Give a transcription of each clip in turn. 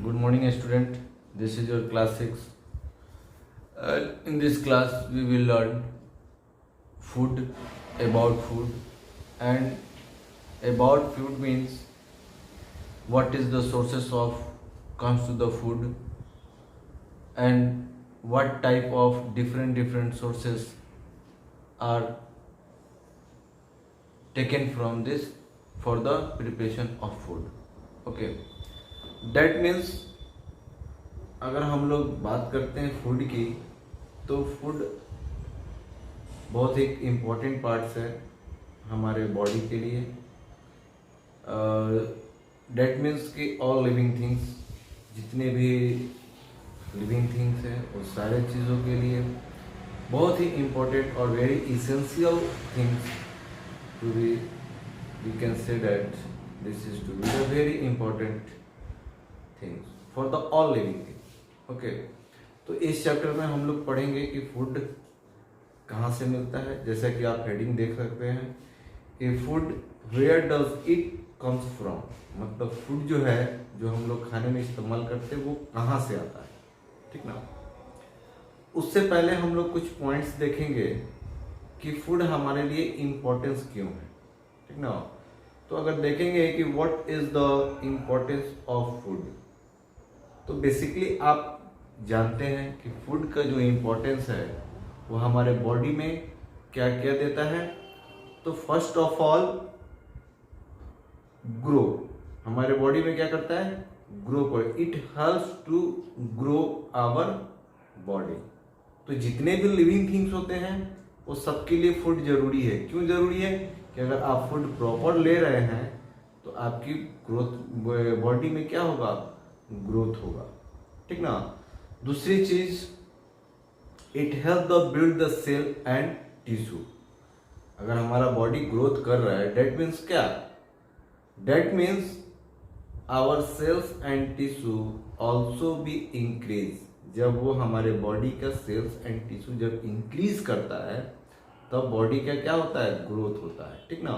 Good morning, student. This is your class 6. In this class, we will learn food, about food, and about food means what is the sources of comes to the food, and what type of different sources are taken from this for the preparation of food. Okay, that means अगर हम लोग बात करते हैं food की, तो food बहुत एक इम्पॉर्टेंट पार्ट्स है हमारे बॉडी के लिए. डेट मीन्स कि ऑल लिविंग थिंग्स, जितने भी लिविंग थिंग्स हैं वो सारे चीज़ों के लिए बहुत ही इम्पोर्टेंट और very essential things to be, we can say that this is to be the very important things for the all living things. Okay, तो इस चैप्टर में हम लोग पढ़ेंगे कि फूड कहाँ से मिलता है. जैसा कि आप हेडिंग देख सकते हैं कि food where does it comes from, मतलब फूड जो है जो हम लोग खाने में इस्तेमाल करते हैं वो कहाँ से आता है. ठीक ना. उससे पहले हम लोग कुछ पॉइंट्स देखेंगे कि फूड हमारे लिए इम्पोर्टेंस क्यों है. ठीक ना. तो अगर देखेंगे कि what is the importance of food, तो बेसिकली आप जानते हैं कि फूड का जो इम्पोर्टेंस है वो हमारे बॉडी में क्या क्या देता है. तो फर्स्ट ऑफ ऑल ग्रो, हमारे बॉडी में क्या करता है, ग्रो कर. It helps to grow our body. तो जितने भी लिविंग थिंग्स होते हैं वो सबके लिए फूड जरूरी है. क्यों जरूरी है कि अगर आप फूड प्रॉपर ले रहे हैं तो आपकी ग्रोथ, बॉडी में क्या होगा, ग्रोथ होगा. ठीक ना. दूसरी चीज, it help the build the cell and tissue. अगर हमारा बॉडी ग्रोथ कर रहा है, डेट मीन्स क्या, that means our cells and tissue also be increase. जब वो हमारे बॉडी का सेल्स एंड टिश्यू जब इंक्रीज करता है तब बॉडी का क्या होता है, ग्रोथ होता है. ठीक ना.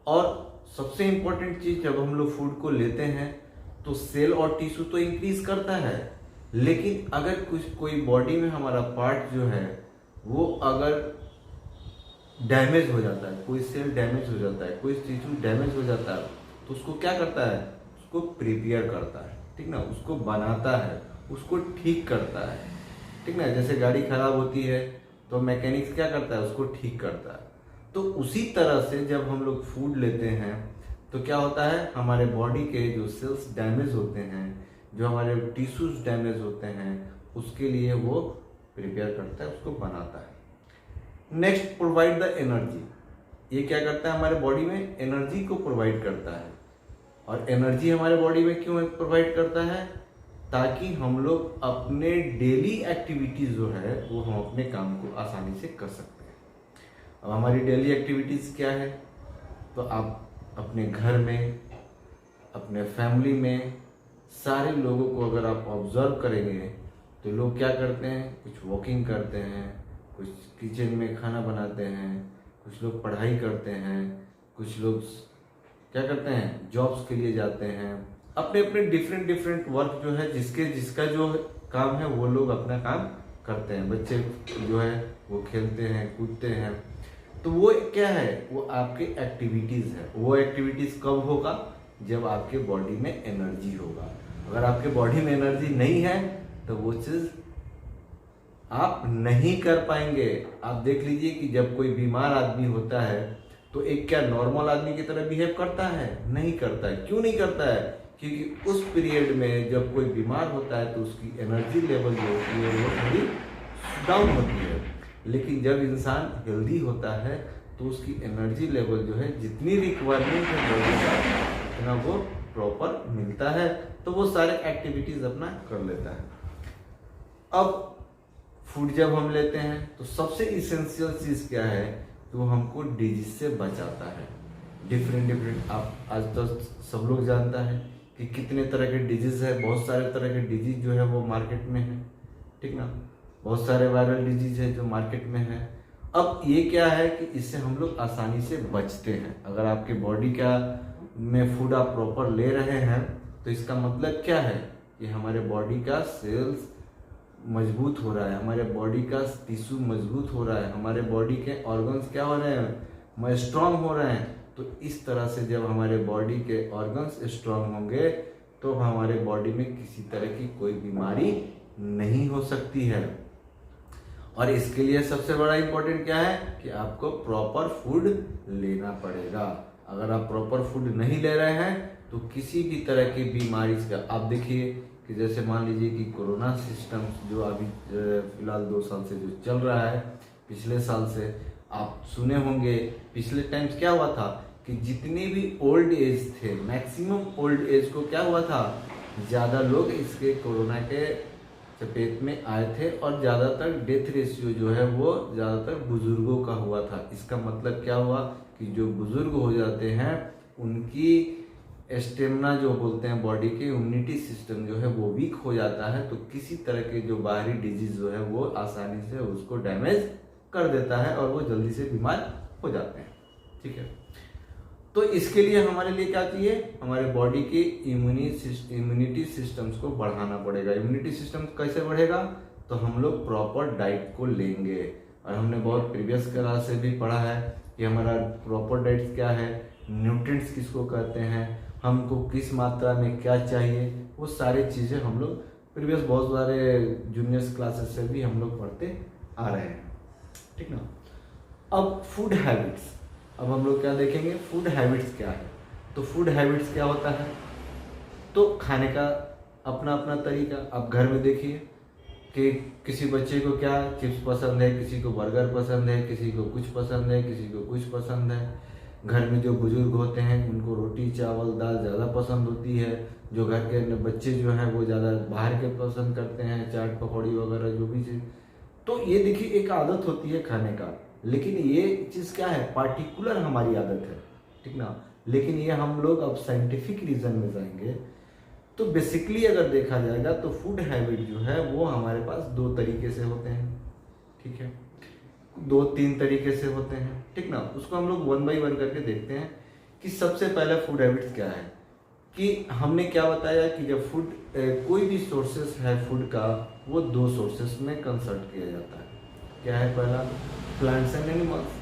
और सबसे इंपॉर्टेंट चीज, जब हम लोग फूड को लेते हैं तो सेल और टिश्यू तो इंक्रीज करता है, लेकिन अगर कोई बॉडी में हमारा पार्ट जो है वो अगर डैमेज हो जाता है, कोई सेल डैमेज हो जाता है, कोई टिश्यू डैमेज हो जाता है, तो उसको क्या करता है, उसको प्रिपेयर करता है. ठीक ना. उसको बनाता है, उसको ठीक करता है. ठीक ना. जैसे गाड़ी खराब होती है तो मैकेनिक्स क्या करता है, उसको ठीक करता है. तो उसी तरह से जब हम लोग फूड लेते हैं तो क्या होता है, हमारे बॉडी के जो सेल्स डैमेज होते हैं, जो हमारे टिश्यूज डैमेज होते हैं, उसके लिए वो प्रिपेयर करता है, उसको बनाता है. Next, provide the energy. ये क्या करता है, हमारे बॉडी में एनर्जी को प्रोवाइड करता है. और एनर्जी हमारे बॉडी में क्यों प्रोवाइड करता है, ताकि हम लोग अपने डेली एक्टिविटीज जो है वो हम अपने काम को आसानी से कर सकते हैं. अब हमारी डेली एक्टिविटीज क्या है, तो आप अपने घर में, अपने फैमिली में सारे लोगों को अगर आप ऑब्जर्व करेंगे तो लोग क्या करते हैं, कुछ वॉकिंग करते हैं, कुछ किचन में खाना बनाते हैं, कुछ लोग पढ़ाई करते हैं, कुछ लोग क्या करते हैं, जॉब्स के लिए जाते हैं. अपने अपने डिफरेंट वर्क जो है, जिसका जो काम है वो लोग अपना काम करते हैं. बच्चे जो है वो खेलते हैं, कूदते हैं. तो वो क्या है, वो आपके एक्टिविटीज है. वो एक्टिविटीज कब होगा, जब आपके बॉडी में एनर्जी होगा. अगर आपके बॉडी में एनर्जी नहीं है तो वो चीज आप नहीं कर पाएंगे. आप देख लीजिए कि जब कोई बीमार आदमी होता है तो एक क्या नॉर्मल आदमी की तरह बिहेव करता है, नहीं करता है. क्यों नहीं करता है, क्योंकि उस पीरियड में जब कोई बीमार होता है तो उसकी एनर्जी लेवल जो होती है वो थोड़ी डाउन होती है. लेकिन जब इंसान हेल्दी होता है तो उसकी एनर्जी लेवल जो है, जितनी रिक्वायरमेंट है बॉडी का, उतना वो प्रॉपर मिलता है, तो वो सारे एक्टिविटीज अपना कर लेता है. अब फूड जब हम लेते हैं तो सबसे इसेंशियल चीज क्या है, तो वो हमको डिजीज से बचाता है. डिफरेंट आप आज तो सब लोग जानता है कि कितने तरह के डिजीज है. बहुत सारे तरह के डिजीज जो है वो मार्केट में है. ठीक ना. बहुत सारे वायरल डिजीज है जो मार्केट में है. अब ये क्या है कि इससे हम लोग आसानी से बचते हैं. अगर आपके बॉडी का में फूड आप प्रॉपर ले रहे हैं तो इसका मतलब क्या है कि हमारे बॉडी का सेल्स मजबूत हो रहा है, हमारे बॉडी का टिश्यू मजबूत हो रहा है, हमारे बॉडी के ऑर्गन्स क्या हो रहे हैं, स्ट्रांग हो रहे हैं। तो इस तरह से जब हमारे बॉडी के ऑर्गन्स स्ट्रांग होंगे तो हमारे बॉडी में किसी तरह की कोई बीमारी नहीं हो सकती है। और इसके लिए सबसे बड़ा इंपॉर्टेंट क्या है कि आपको प्रॉपर फूड लेना पड़ेगा। अगर आप प्रॉपर फूड नहीं ले रहे हैं तो किसी भी तरह की बीमारी का, आप देखिए कि जैसे मान लीजिए कि कोरोना सिस्टम जो अभी फिलहाल 2 साल से जो चल रहा है, पिछले साल से आप सुने होंगे, पिछले टाइम्स क्या हुआ था कि जितने भी ओल्ड एज थे, मैक्सिमम ओल्ड एज को क्या हुआ था, ज़्यादा लोग इसके कोरोना के चपेट में आए थे और ज़्यादातर डेथ रेशियो जो है वो ज़्यादातर बुजुर्गों का हुआ था। इसका मतलब क्या हुआ कि जो बुजुर्ग हो जाते हैं उनकी स्टेमिना जो बोलते हैं बॉडी के, इम्यूनिटी सिस्टम जो है वो वीक हो जाता है, तो किसी तरह के जो बाहरी डिजीज जो है वो आसानी से उसको डैमेज कर देता है और वो जल्दी से बीमार हो जाते हैं। ठीक है, तो इसके लिए हमारे लिए क्या चाहिए, हमारे बॉडी के इम्यूनिटी सिस्टम्स को बढ़ाना पड़ेगा। इम्यूनिटी सिस्टम कैसे बढ़ेगा, तो हम लोग प्रॉपर डाइट को लेंगे। और हमने बहुत प्रीवियस क्लास से भी पढ़ा है कि हमारा प्रॉपर डाइट क्या है, न्यूट्रिएंट्स किसको कहते हैं, हमको किस मात्रा में क्या चाहिए, वो सारी चीज़ें हम लोग प्रीवियस बहुत सारे जूनियर्स क्लासेस से भी हम लोग पढ़ते आ रहे हैं। ठीक ना। अब फूड हैबिट्स, अब हम लोग क्या देखेंगे, फूड हैबिट्स क्या है। तो फूड हैबिट्स क्या होता है, तो खाने का अपना अपना तरीका। आप घर में देखिए कि किसी बच्चे को क्या चिप्स पसंद है, किसी को बर्गर पसंद है, किसी को कुछ पसंद है, किसी को कुछ पसंद है। घर में जो बुजुर्ग होते हैं उनको रोटी चावल दाल ज़्यादा पसंद होती है। जो घर के बच्चे जो हैं वो ज़्यादा बाहर के पसंद करते हैं, चाट पकौड़ी वगैरह जो भी चीज़। तो ये देखिए एक आदत होती है खाने का, लेकिन ये चीज़ क्या है, पार्टिकुलर हमारी आदत है। ठीक ना। लेकिन ये हम लोग अब साइंटिफिक रीज़न में जाएंगे तो बेसिकली अगर देखा जाएगा तो फूड हैबिट जो है वो हमारे पास 2 तरीके से होते हैं। ठीक है, 2-3 तरीके से होते हैं। ठीक ना। उसको हम लोग 1 बाय 1 करके देखते हैं कि सबसे पहले फूड हैबिट्स क्या है। कि हमने क्या बताया कि जब फूड कोई भी सोर्सेस है फूड का, वो 2 सोर्सेस में कंसल्ट किया जाता है। क्या है, पहला प्लांट्स एंड एनिमल्स।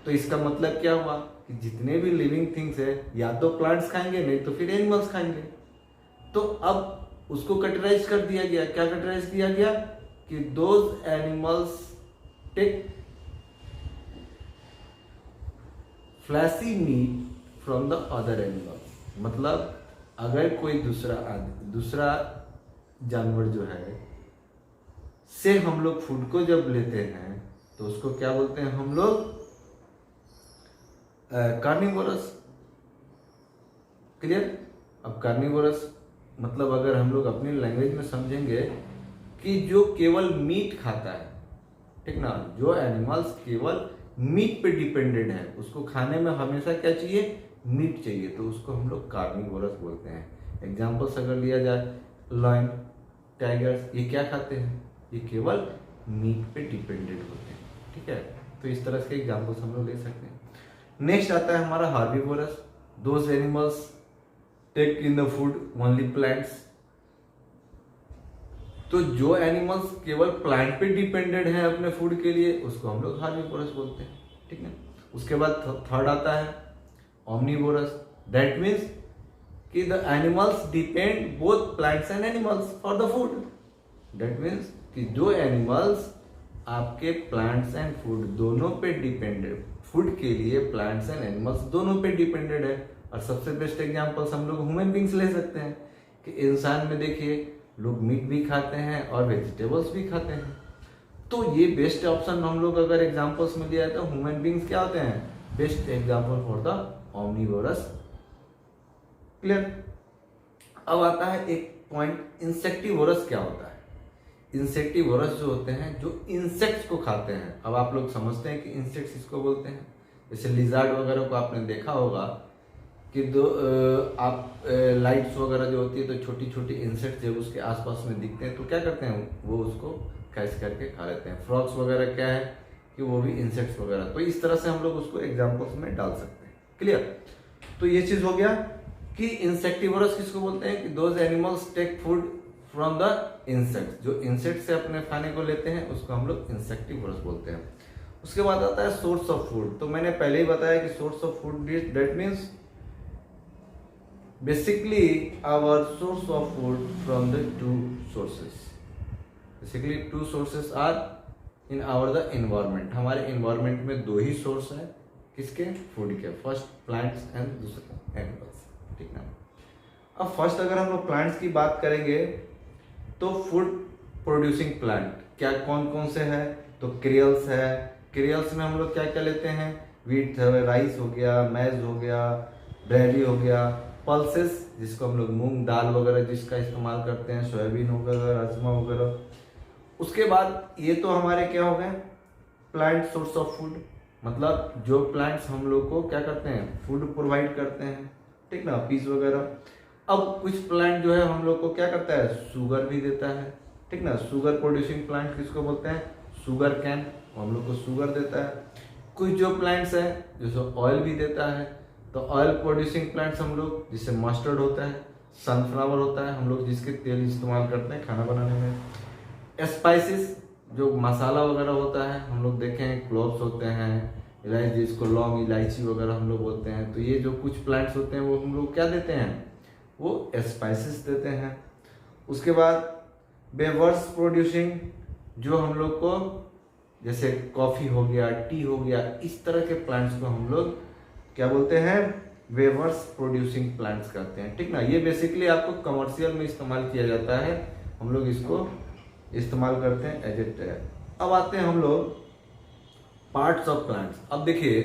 तो इसका मतलब क्या हुआ कि जितने भी लिविंग थिंग्स है या तो प्लांट्स खाएंगे नहीं तो फिर एनिमल्स खाएंगे। तो अब उसको कैटेगराइज कर दिया गया। क्या कैटेगराइज किया गया कि those animals take fleshy meat from the other animals. मतलब अगर कोई दूसरा जानवर जो है से हम लोग फूड को जब लेते हैं तो उसको क्या बोलते हैं हम लोग, कार्निवोरस। क्लियर। अब कार्निवोरस मतलब अगर हम लोग अपनी लैंग्वेज में समझेंगे कि जो केवल मीट खाता है। ठीक ना। जो एनिमल्स केवल मीट पे डिपेंडेंट है, उसको खाने में हमेशा क्या चाहिए, मीट चाहिए, तो उसको हम लोग कार्निवोरस बोलते हैं। एग्जाम्पल्स अगर लिया जाए, लायन, टाइगर्स, ये क्या खाते हैं, ये केवल मीट पे डिपेंडेंट होते हैं। ठीक है, तो इस तरह के एग्जाम्पल्स हम लोग ले सकते हैं। नेक्स्ट आता है हमारा herbivorous. Those animals take in the food only plants. तो जो एनिमल्स केवल प्लांट पे डिपेंडेंट है अपने फूड के लिए, उसको हम लोग हार्बीवोरस बोलते हैं। ठीक है। उसके बाद थर्ड आता है ओमनीवोरस। दैट मीन्स कि the animals depend both plants and animals for the food. That means कि जो एनिमल्स आपके प्लांट्स एंड फूड दोनों पे डिपेंडेंट, फूड के लिए प्लांट्स एंड एनिमल्स दोनों पे डिपेंडेंट है। और सबसे बेस्ट एग्जांपल्स हम लोग ह्यूमन बींग्स ले सकते हैं कि इंसान में देखिए लोग मीट भी खाते हैं और वेजिटेबल्स भी खाते हैं। तो ये बेस्ट ऑप्शन हम लोग अगर एग्जांपल्स में लिया तो ह्यूमन बींग्स क्या होते हैं, best example for the omnivorous. Clear. अब आता है एक पॉइंट, इंसेक्टिवोरस क्या होता है। इंसेक्टिवोरस जो होते हैं जो इंसेक्ट्स को खाते हैं। अब आप लोग समझते हैं कि इंसेक्ट्स इसको बोलते हैं। जैसे लिजार्ड वगैरह को आपने देखा होगा कि आप लाइट्स वगैरह जो होती है तो छोटी छोटी इंसेक्ट्स जब उसके आसपास में दिखते हैं तो क्या करते हैं, वो उसको कैच करके खा लेते हैं। फ्रॉग्स वगैरह क्या है कि वो भी इंसेक्ट्स वगैरह। तो इस तरह से हम लोग उसको एग्जाम्पल्स में डाल सकते हैं। क्लियर। तो ये चीज हो गया कि इंसेक्टिवोरस किसको बोलते हैं, कि those animals take food from the insect, जो इंसेक्ट से अपने खाने को लेते हैं उसको हम लोग इंसेक्टिवोरस बोलते हैं। उसके बाद आता है सोर्स ऑफ फूड। तो मैंने पहले ही बताया कि source of food that means basically our source of food from the two sources, basically two sources are in our the environment। हमारे environment में दो ही source है किसके, फूड के, फर्स्ट प्लांट्स एंड दूसरा एनिमल्स, ठीक ना। अब फर्स्ट अगर हम लोग प्लांट्स की बात करेंगे तो फूड प्रोड्यूसिंग प्लांट क्या कौन कौन से है, तो क्रियल्स है। क्रियल्स में हम लोग क्या क्या लेते हैं, वीट राइस हो गया, मैज हो गया, ब्रेरी हो गया, पल्सेस जिसको हम लोग मूंग दाल वगैरह जिसका इस्तेमाल करते हैं, सोयाबीन वगैरह, राजमा वगैरह। उसके बाद ये तो हमारे क्या हो गए प्लांट सोर्स ऑफ फूड, मतलब जो प्लांट्स हम लोग को क्या करते हैं, फूड प्रोवाइड करते हैं, ठीक ना, पीस वगैरह। अब कुछ प्लांट जो है हम लोग को क्या करता है, शुगर भी देता है, ठीक ना। शुगर प्रोड्यूसिंग प्लांट किसको बोलते हैं, शुगर कैन, हम लोग को शुगर देता है। कुछ जो प्लांट्स है जैसे ऑयल भी देता है, तो ऑयल प्रोड्यूसिंग प्लांट्स हम लोग जिससे मस्टर्ड होता है, सनफ्लावर होता है, हम लोग जिसके तेल इस्तेमाल करते हैं खाना बनाने में। स्पाइसेस जो मसाला वगैरह होता है, हम लोग देखें क्लोव्स होते हैं, इलायची जिसको लौंग इलायची वगैरह हम लोग बोलते हैं। तो ये जो कुछ प्लांट्स होते हैं वो हम लोग क्या देते हैं, वो स्पाइसेस देते हैं। उसके बाद बेवर्स प्रोड्यूसिंग जो हम लोग को जैसे कॉफी हो गया, टी हो गया, इस तरह के प्लांट्स को हम लोग क्या बोलते हैं, वेवर्स प्रोड्यूसिंग प्लांट्स कहते हैं, ठीक ना। ये बेसिकली आपको कमर्शियल में इस्तेमाल किया जाता है, हम लोग इसको इस्तेमाल करते हैं एज ए टैग। अब आते हैं हम लोग पार्ट्स ऑफ प्लांट्स। अब देखिए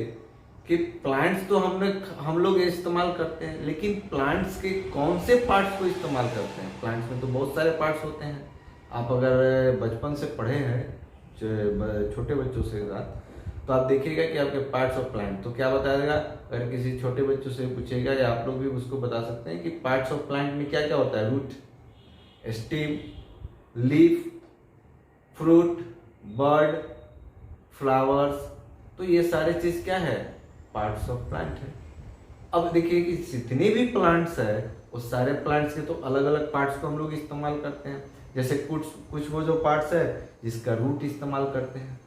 कि प्लांट्स तो हम लोग इस्तेमाल करते हैं, लेकिन प्लांट्स के कौन से पार्ट्स को इस्तेमाल करते हैं। प्लांट्स में तो बहुत सारे पार्ट्स होते हैं, आप अगर बचपन से पढ़े हैं छोटे बच्चों से साथ, तो आप देखिएगा कि आपके पार्ट्स ऑफ प्लांट तो क्या बताएगा। अगर किसी छोटे बच्चों से पूछेगा या आप लोग भी उसको बता सकते हैं कि पार्ट्स ऑफ प्लांट में क्या क्या होता है, root, stem, leaf, fruit, bud, flowers. तो ये सारे चीज क्या है, पार्ट्स ऑफ प्लांट है। अब देखिए कि जितने भी प्लांट्स है उस सारे प्लांट्स के तो अलग अलग पार्ट्स को हम लोग इस्तेमाल करते हैं। जैसे कुछ वो जो पार्ट्स है जिसका रूट इस्तेमाल करते हैं,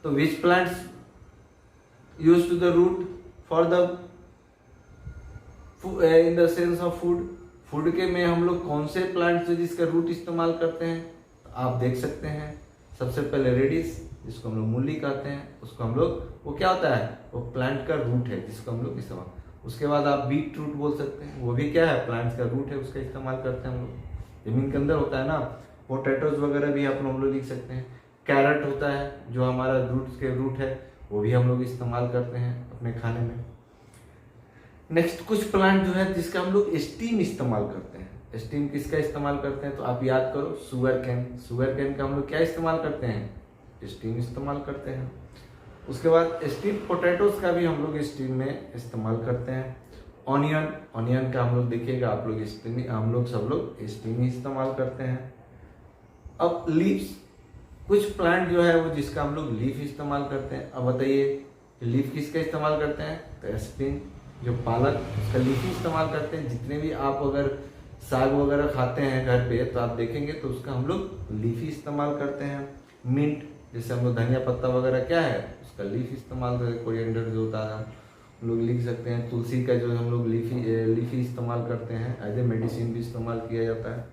तो which plants use to the root for the in the sense of food. Food के में हम लोग कौन से प्लांट्स है जिसका रूट इस्तेमाल करते हैं, तो आप देख सकते हैं सबसे पहले रेडिस जिसको हम लोग मूली कहते हैं, उसको हम लोग वो क्या होता है, वो प्लांट का रूट है जिसको हम लोग इस्तेमाल। उसके बाद आप बीट रूट बोल सकते हैं, वो भी क्या है, प्लांट्स का रूट है, उसका इस्तेमाल करते हैं हम लोग, जमीन के अंदर होता है ना। पोटैटोज वगैरह भी आप लोग लिख सकते हैं। कैरेट होता है जो हमारा रूट है, वो भी हम लोग इस्तेमाल करते हैं अपने खाने में। नेक्स्ट कुछ प्लांट जो है जिसका हम लोग स्टीम इस्तेमाल करते हैं। स्टीम किसका इस्तेमाल करते हैं, तो आप याद करो शुगर कैन। शुगर कैन का हम लोग क्या इस्तेमाल करते हैं, स्टीम इस्तेमाल करते हैं। उसके बाद स्टीम पोटैटोज का भी हम लोग स्टीम में इस्तेमाल करते हैं। ऑनियन का हम लोग देखिएगा आप लोग हम लोग सब लोग स्टीम ही इस्तेमाल करते हैं। अब लीव्स, कुछ प्लांट जो है वो जिसका हम लोग लीफ इस्तेमाल करते हैं। अब बताइए लीफ किसका इस्तेमाल करते हैं, तो स्पिन जो पालक उसका लीफ ही इस्तेमाल करते हैं। जितने भी आप अगर साग वगैरह खाते हैं घर पे तो आप देखेंगे तो उसका हम लोग लीफ ही इस्तेमाल करते हैं। मिंट जैसे हम लोग धनिया पत्ता वगैरह क्या है उसका लीफ इस्तेमाल करते हैं। कोरिएंडर जो होता है हम लोग लिख सकते हैं। तुलसी का जो हम लोग लीफी इस्तेमाल करते हैं, एज ए मेडिसिन भी इस्तेमाल किया जाता है।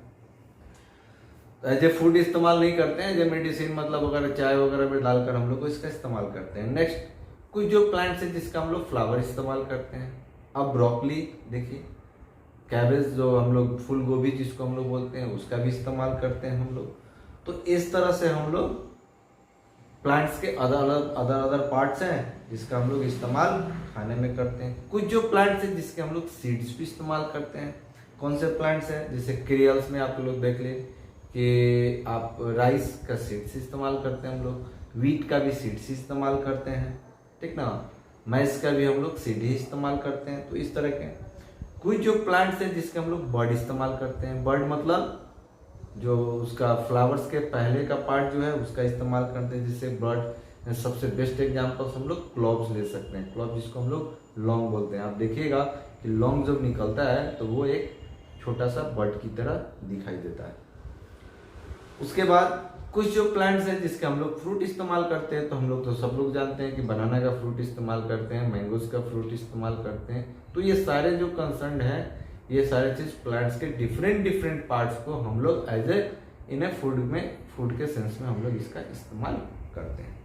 एज ए फूड इस्तेमाल नहीं करते हैं, एज ए मेडिसिन मतलब अगर चाय वगैरह में डालकर हम लोग इसका इस्तेमाल करते हैं। नेक्स्ट कुछ जो प्लांट्स है जिसका हम लोग फ्लावर इस्तेमाल करते हैं। अब ब्रोकली देखिए, कैबेज जो हम लोग फूल गोभी जिसको हम लोग बोलते हैं उसका भी इस्तेमाल करते हैं हम लोग। तो इस तरह से हम लोग प्लांट्स के अदर पार्ट्स हैं जिसका हम लोग इस्तेमाल खाने में करते हैं। कुछ जो प्लांट्स हैं जिसके हम लोग सीड्स भी इस्तेमाल करते हैं। कौन से प्लांट्स हैं, जैसे क्रियल्स में आप लोग देख ले कि आप राइस का सीड्स इस्तेमाल करते हैं हम लोग, वीट का भी सीड्स इस्तेमाल करते हैं, ठीक ना। मैस का भी हम लोग सीड ही इस्तेमाल करते हैं। तो इस तरह के कुछ जो प्लांट्स हैं जिसके हम लोग बर्ड इस्तेमाल करते हैं। बर्ड मतलब जो उसका फ्लावर्स के पहले का पार्ट जो है उसका इस्तेमाल करते हैं। जिससे बर्ड सबसे बेस्ट एग्जांपल्स हम लोग क्लोव्स ले सकते हैं। क्लोव जिसको हम लोग लौंग बोलते हैं। आप देखिएगा कि लॉन्ग जब निकलता है तो वो एक छोटा सा बर्ड की तरह दिखाई देता है। उसके बाद कुछ जो प्लांट्स हैं जिसके हम लोग फ्रूट इस्तेमाल करते हैं, तो हम लोग तो सब लोग जानते हैं कि बनाना का फ्रूट इस्तेमाल करते हैं, मैंगोज का फ्रूट इस्तेमाल करते हैं। तो ये सारे जो कंसर्न है, ये सारे चीज प्लांट्स के डिफरेंट डिफरेंट पार्ट्स को हम लोग as a in a food के सेंस में हम लोग इसका इस्तेमाल करते हैं।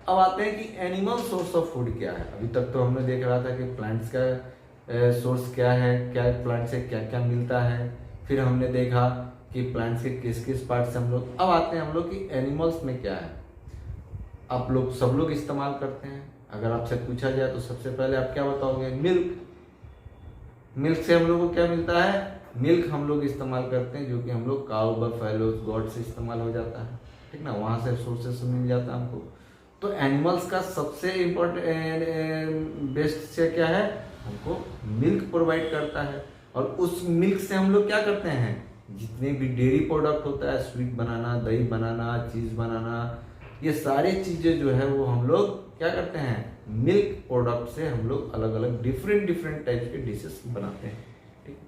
अब आते हैं कि एनिमल सोर्स ऑफ फूड क्या है। अभी तक तो हमने देख रहा था कि प्लांट्स का सोर्स क्या है, क्या प्लांट से क्या क्या मिलता है, फिर हमने देखा कि प्लांट्स के किस किस पार्ट से हम लोग। अब आते हैं हम लोग कि एनिमल्स में क्या है। आप लोग सब लोग इस्तेमाल करते हैं। अगर आपसे पूछा जाए तो सबसे पहले आप क्या बताओगे? मिल्क। मिल्क से हम लोग को क्या मिलता है? मिल्क हम लोग इस्तेमाल करते हैं, जो कि हम लोग काउ, बफेलो, गॉड से इस्तेमाल हो जाता है, ठीक ना, वहां से सोर्सेस मिल जाता है हमको। तो एनिमल्स का सबसे इम्पोर्टेंट बेस्ट से क्या है, हमको मिल्क प्रोवाइड करता है। और उस मिल्क से हम लोग क्या करते हैं, जितने भी डेयरी प्रोडक्ट होता है, स्वीट बनाना, दही बनाना, चीज बनाना, ये सारी चीजें जो है वो हम लोग क्या करते हैं, मिल्क प्रोडक्ट से हम लोग अलग अलग डिफरेंट डिफरेंट टाइप के डिशेस बनाते हैं। ठीक,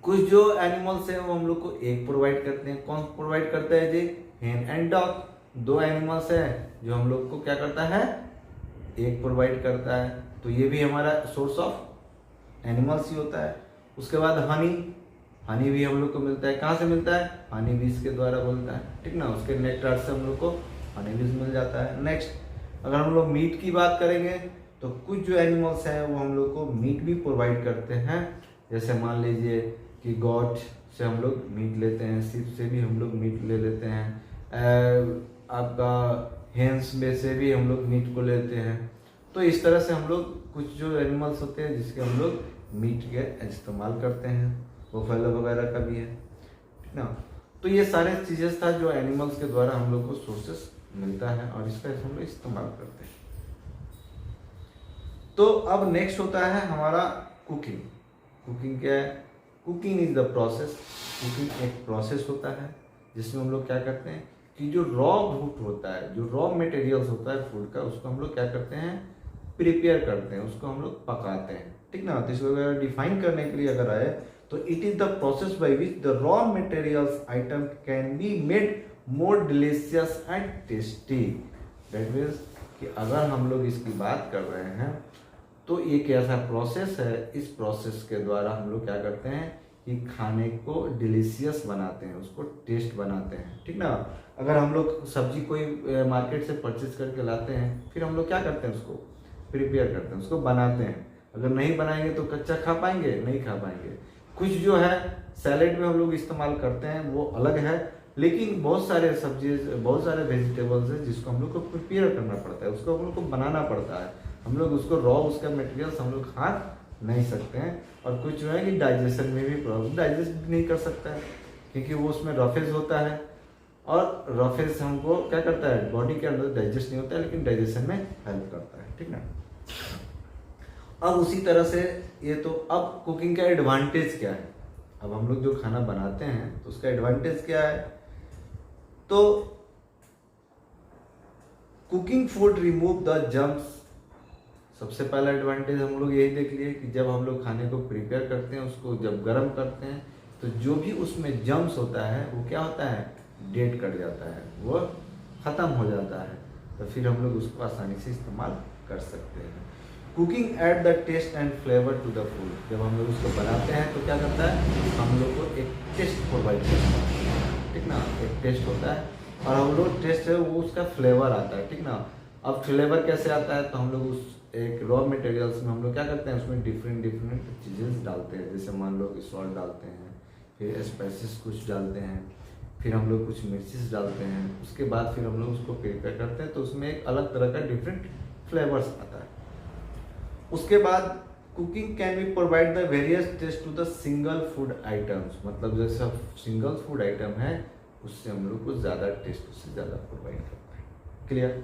कुछ जो एनिमल्स हैं वो हम लोग को एग प्रोवाइड करते हैं। कौन प्रोवाइड करता है जी? हेन एंड डॉग। दो एनिमल्स हैं जो हम लोग को क्या करता है, एग प्रोवाइड करता है। तो ये भी हमारा सोर्स ऑफ एनिमल्स ही होता है। उसके बाद हनी, हनी भी हम लोग को मिलता है। कहाँ से मिलता है? हनी बीज के द्वारा मिलता है, ठीक ना, उसके नेक्टार से हम लोग को हनी बीज मिल जाता है। नेक्स्ट अगर हम लोग मीट की बात करेंगे तो कुछ जो एनिमल्स हैं वो हम लोग को मीट भी प्रोवाइड करते हैं। जैसे मान लीजिए कि गॉट से हम लोग मीट लेते हैं, शिप से भी हम लोग मीट ले लेते हैं, आपका हेंस में से भी हम लोग मीट को लेते हैं। तो इस तरह से हम लोग कुछ जो एनिमल्स होते हैं जिसके हम लोग मीट के इस्तेमाल करते हैं, वो फैलो वगैरह का भी है, ठीक ना। तो ये सारे चीजें था जो एनिमल्स के द्वारा हम लोग को सोर्सेस मिलता है और इसका हम लोग इस्तेमाल करते हैं। तो अब नेक्स्ट होता है हमारा कुकिंग। कुकिंग क्या है? Cooking is the process. Cooking एक प्रोसेस होता है जिसमें हम लोग क्या करते हैं कि जो रॉ फूड होता है, जो रॉ मटेरियल्स होता है फूड का, उसको हम लोग क्या करते हैं, प्रिपेयर करते हैं, उसको हम लोग पकाते हैं, ठीक ना। तो इसको अगर डिफाइन करने के लिए अगर आए तो it is the process by which the raw materials item can be made more delicious and tasty. That means कि अगर हम लोग इसकी बात कर रहे हैं तो ये कैसा प्रोसेस है, इस प्रोसेस के द्वारा हम लोग क्या करते हैं कि खाने को डिलीशियस बनाते हैं, उसको टेस्ट बनाते हैं, ठीक ना। अगर हम लोग सब्जी कोई मार्केट से परचेज करके लाते हैं, फिर हम लोग क्या करते हैं, उसको प्रिपेयर करते हैं, उसको बनाते हैं। अगर नहीं बनाएंगे तो कच्चा खा पाएंगे? नहीं खा पाएंगे। कुछ जो है सैलेड में हम लोग इस्तेमाल करते हैं, वो अलग है, लेकिन बहुत सारे सब्जी, बहुत सारे वेजिटेबल्स हैं जिसको हम लोग को प्रिपेयर करना पड़ता है, उसको हम लोग को बनाना पड़ता है। हम लोग उसको रॉ, उसका मटेरियल्स हम लोग खा नहीं सकते हैं। और कुछ जो है कि डाइजेशन में भी प्रॉब्लम, डाइजेस्ट भी नहीं कर सकता है क्योंकि वो उसमें रफेज होता है, और रफेज हमको क्या करता है, बॉडी के अंदर डाइजेस्ट नहीं होता है लेकिन डाइजेशन में हेल्प करता है, ठीक ना। अब उसी तरह से ये तो, अब कुकिंग का एडवांटेज क्या है? अब हम लोग जो खाना बनाते हैं तो उसका एडवांटेज क्या है? तो cooking food remove the germs. सबसे पहला एडवांटेज हम लोग यही देख लिए कि जब हम लोग खाने को प्रिपेयर करते हैं, उसको जब गर्म करते हैं, तो जो भी उसमें जर्म्स होता है वो क्या होता है, डेड कट जाता है, वो खत्म हो जाता है। तो फिर हम लोग उसको आसानी से इस्तेमाल कर सकते हैं। Cooking add the taste and flavour to the food. जब हम लोग उसको बनाते हैं तो क्या करता है, हम लोग को एक टेस्ट प्रोवाइड करता है, ठीक ना, एक टेस्ट होता है, और हम लोग टेस्ट है वो उसका फ्लेवर आता है, ठीक ना। अब फ्लेवर कैसे आता है, तो हम लोग उस एक रॉ मटेरियल्स में हम लोग क्या करते हैं, उसमें डिफरेंट डिफरेंट चीज़ें डालते हैं। जैसे मान लो कि सॉल्ट डालते हैं, फिर स्पाइसेस कुछ डालते हैं, फिर हम लोग कुछ मिर्चेस डालते हैं, उसके बाद फिर हम लोग उसको प्रिपेयर करते हैं, तो उसमें एक अलग तरह का डिफरेंट फ्लेवर्स आता है। उसके बाद cooking can be provide the various taste to the single food items. मतलब जैसे सिंगल फूड आइटम है उससे हम लोग को ज़्यादा टेस्ट, उससे ज़्यादा प्रोवाइड करता है। क्लियर?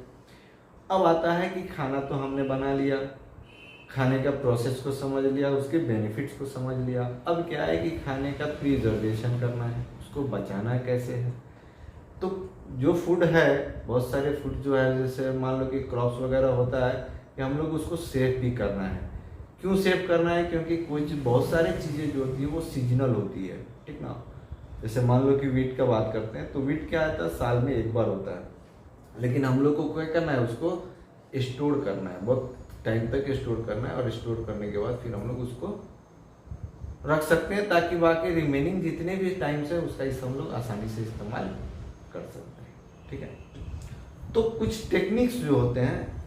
अब आता है कि खाना तो हमने बना लिया, खाने का प्रोसेस को समझ लिया, उसके बेनिफिट्स को समझ लिया। अब क्या है कि खाने का प्रिजर्वेशन करना है, उसको बचाना कैसे है। तो जो फूड है, बहुत सारे फूड जो है, जैसे मान लो कि क्रॉप्स वगैरह होता है, कि हम लोग उसको सेफ भी करना है, क्यों सेव करना है? क्योंकि कुछ बहुत सारी चीज़ें जो होती है वो सीजनल होती है, ठीक ना। जैसे मान लो कि वीट का बात करते हैं, तो वीट क्या आता है, साल में एक बार होता है, लेकिन हम लोग को क्या करना है, उसको स्टोर करना है, बहुत टाइम तक स्टोर करना है, और स्टोर करने के बाद फिर हम लोग उसको रख सकते हैं, ताकि बाकी रिमेनिंग जितने भी टाइम्स है उसका हम लोग आसानी से इस्तेमाल कर सकते हैं, ठीक है। तो कुछ टेक्निक्स जो होते हैं,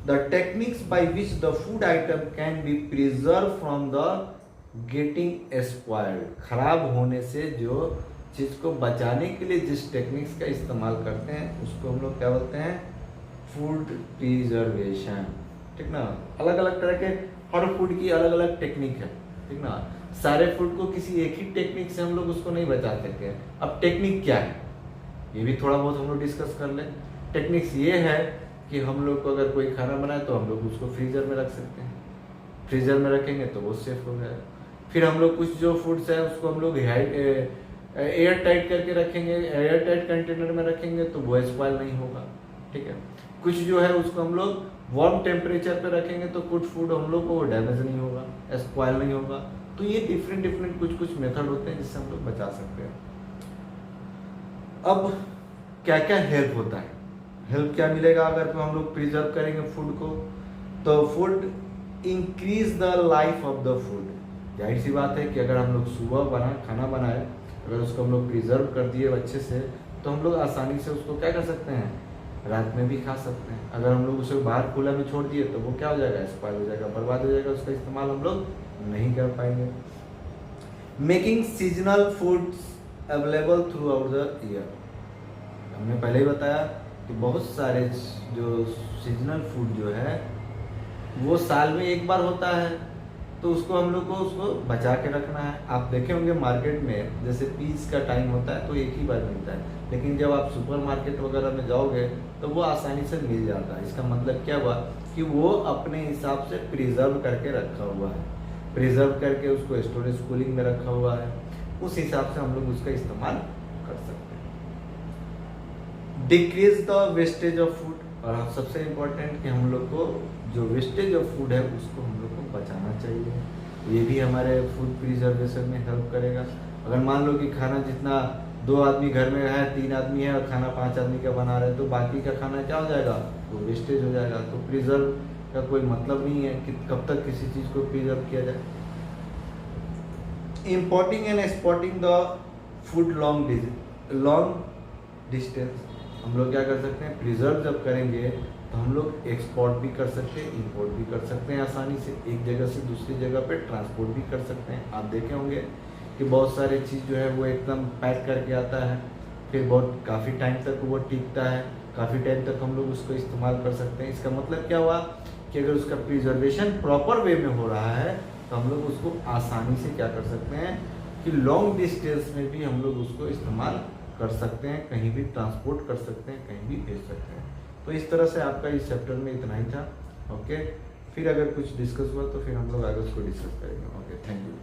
the techniques by which the food item can be preserve from the getting spoiled, खराब होने से जो चीज़ को बचाने के लिए जिस टेक्निक्स का इस्तेमाल करते हैं उसको हम लोग क्या बोलते हैं, फूड प्रिजर्वेशन, ठीक ना। अलग अलग तरह के हर फूड की अलग अलग टेक्निक है, ठीक ना। सारे फूड को किसी एक ही टेक्निक से हम लोग उसको नहीं बचा सकते हैं। अब टेक्निक क्या है ये भी थोड़ा बहुत हम लोग डिस्कस कर लें। टेक्निक्स ये है कि हम लोग को अगर कोई खाना बनाए तो हम लोग उसको फ्रीजर में रख सकते हैं, फ्रीजर में रखेंगे तो वो सेफ हो गया। फिर हम लोग कुछ जो फूड्स है उसको हम लोग एयर टाइट करके रखेंगे, एयर टाइट कंटेनर में रखेंगे तो वो स्पॉइल नहीं होगा, ठीक है। कुछ जो है उसको हम लोग वार्म टेम्परेचर पे रखेंगे तो कुछ फूड हम लोग को डैमेज नहीं होगा, स्पॉइल नहीं होगा। तो ये डिफरेंट कुछ मेथड होते हैं जिससे हम लोग बचा सकते हैं। अब क्या क्या हेल्प होता है, हेल्प क्या मिलेगा अगर तो हम लोग प्रिजर्व करेंगे फूड को, तो food increase the life of the food. जाहिर सी बात है कि अगर हम लोग सुबह खाना बनाए, अगर उसको हम लोग प्रिजर्व कर दिए अच्छे से, तो हम लोग आसानी से उसको क्या कर सकते हैं, रात में भी खा सकते हैं। अगर हम लोग उसे बाहर खुला में छोड़ दिए तो वो क्या हो जाएगा, स्पॉइल हो जाएगा, बर्बाद हो जाएगा, उसका इस्तेमाल हम लोग नहीं कर पाएंगे। Making seasonal foods available through out the year, हमने पहले ही बताया कि बहुत सारे जो सीजनल फूड जो है वो साल में एक बार होता है, तो उसको हम लोग को उसको बचा के रखना है। आप देखे होंगे मार्केट में जैसे पीस का टाइम होता है तो एक ही बार मिलता है, लेकिन जब आप सुपर मार्केट वगैरह में जाओगे तो वो आसानी से मिल जाता है। इसका मतलब क्या हुआ कि वो अपने हिसाब से प्रिजर्व करके रखा हुआ है, प्रिजर्व करके उसको स्टोरेज कूलिंग में रखा हुआ है, उस हिसाब से हम लोग उसका इस्तेमाल कर सकते हैं। Decrease the wastage of food, और सबसे इम्पोर्टेंट कि हम लोग को जो वेस्टेज ऑफ फूड है उसको हम लोग को बचाना चाहिए। ये भी हमारे फूड प्रिजर्वेशन में हेल्प करेगा। अगर मान लो कि खाना जितना 2 आदमी घर में है, 3 आदमी है और खाना 5 आदमी का बना रहे हैं, तो बाकी का खाना क्या हो जाएगा, वो वेस्टेज हो जाएगा। तो प्रिजर्व का कोई मतलब नहीं है कि कब तक किसी चीज़ को प्रिजर्व किया जाए। Importing and exporting the food long distance, हम लोग क्या कर सकते हैं, प्रिजर्व जब करेंगे तो हम लोग एक्सपोर्ट भी कर सकते हैं, इंपोर्ट भी कर सकते हैं, आसानी से एक जगह से दूसरी जगह पे ट्रांसपोर्ट भी कर सकते हैं। आप देखे होंगे कि बहुत सारी चीज़ जो है वो एकदम पैक करके आता है, फिर बहुत काफ़ी टाइम तक वो टिकता है, काफ़ी टाइम तक हम लोग उसको इस्तेमाल कर सकते हैं। इसका मतलब क्या हुआ कि अगर उसका प्रिजर्वेशन प्रॉपर वे में हो रहा है तो हम लोग उसको आसानी से क्या कर सकते हैं कि लॉन्ग डिस्टेंस में भी हम लोग उसको इस्तेमाल कर सकते हैं, कहीं भी ट्रांसपोर्ट कर सकते हैं, कहीं भी भेज सकते हैं। तो इस तरह से आपका इस चैप्टर में इतना ही था। ओके, फिर अगर कुछ डिस्कस हुआ तो फिर हम लोग आगे उसको डिस्कस करेंगे। Okay, thank you.